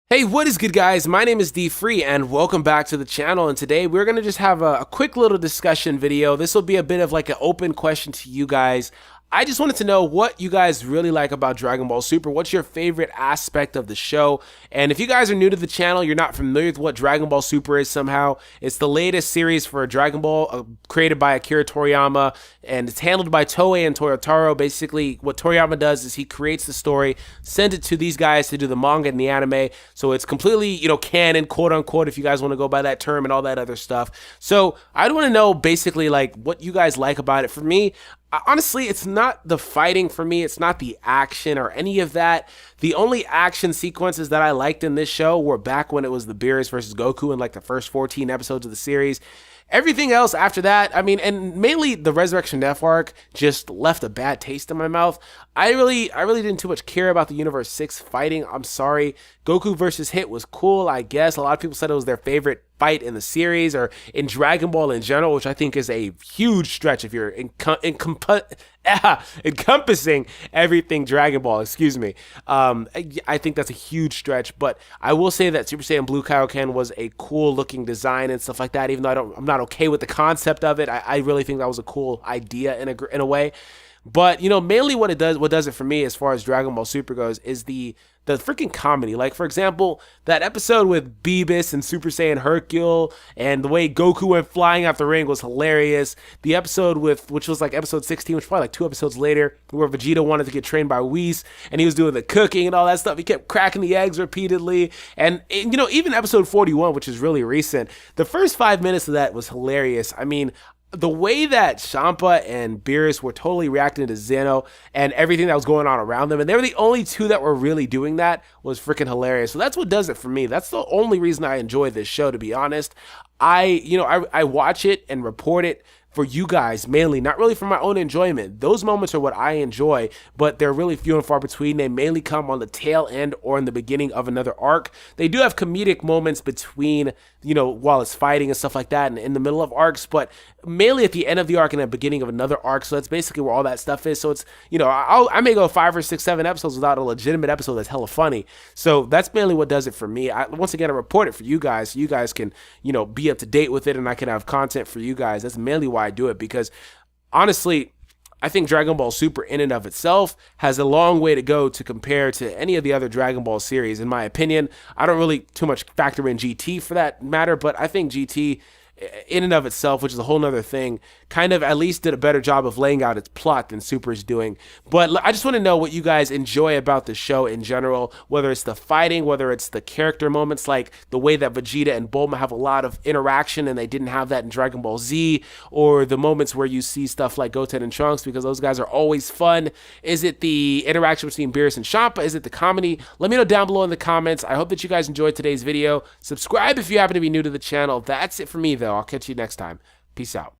Hey, what is good, guys? My name is D Free, and welcome back to the channel. And today we're gonna just have a quick little discussion video. This will be a bit of like an open question to you guys. I just wanted to know what you guys really like about Dragon Ball Super. What's your favorite aspect of the show? And if you guys are new to the channel, you're not familiar with what Dragon Ball Super is somehow, it's the latest series for Dragon Ball created by Akira Toriyama, and it's handled by Toei and Toyotaro. Basically, what Toriyama does is he creates the story, sends it to these guys to do the manga and the anime, so it's completely, canon, quote unquote, if you guys want to go by that term and all that other stuff. So I want to know basically like what you guys like about it. For me, honestly, it's not the fighting for me. It's not the action or any of that. The only action sequences that I liked in this show were back when it was the Beerus versus Goku in like the first 14 episodes of the series. Everything else after that, I mean, and mainly the Resurrection F arc just left a bad taste in my mouth. I really didn't too much care about the Universe 6 fighting. I'm sorry. Goku versus Hit was cool, I guess. A lot of people said it was their favorite fight in the series or in Dragon Ball in general, which I think is a huge stretch if you're encompassing everything Dragon Ball, excuse me. I think that's a huge stretch, but I will say that Super Saiyan Blue Kaioken was a cool looking design and stuff like that, even though I'm not okay with the concept of it. I really think that was a cool idea in a way. But mainly what does it for me as far as Dragon Ball Super goes is the freaking comedy. Like, for example, that episode with Beerus and Super Saiyan Hercule, and the way Goku went flying out the ring was hilarious. The episode which was like episode 16, which was probably like 2 episodes later, where Vegeta wanted to get trained by Whis, and he was doing the cooking and all that stuff. He kept cracking the eggs repeatedly. And even episode 41, which is really recent, the first 5 minutes of that was hilarious. I mean, the way that Champa and Beerus were totally reacting to Zeno and everything that was going on around them, and they were the only two that were really doing that, was freaking hilarious. So that's what does it for me. That's the only reason I enjoy this show, to be honest. I watch it and report it for you guys mainly, not really for my own enjoyment. Those moments are what I enjoy, but they're really few and far between. They mainly come on the tail end or in the beginning of another arc. They do have comedic moments between, while it's fighting and stuff like that, and in the middle of arcs, but mainly at the end of the arc and the beginning of another arc. So that's basically where all that stuff is. So it's, I may go 5 or 6, 7 episodes without a legitimate episode that's hella funny. So that's mainly what does it for me. Once again, I report it for you guys, so you guys can, be up to date with it, and I can have content for you guys. That's mainly why I do it, because honestly, I think Dragon Ball Super in and of itself has a long way to go to compare to any of the other Dragon Ball series, in my opinion. I don't really too much factor in GT for that matter, but I think GT in and of itself, which is a whole nother thing, kind of at least did a better job of laying out its plot than Super is doing. But I just want to know what you guys enjoy about the show in general, whether it's the fighting, whether it's the character moments, like the way that Vegeta and Bulma have a lot of interaction and they didn't have that in Dragon Ball Z, or the moments where you see stuff like Goten and Trunks, because those guys are always fun. Is it the interaction between Beerus and Champa? Is it the comedy? Let me know down below in the comments. I hope that you guys enjoyed today's video. Subscribe if you happen to be new to the channel. That's it for me, though. I'll catch you next time. Peace out.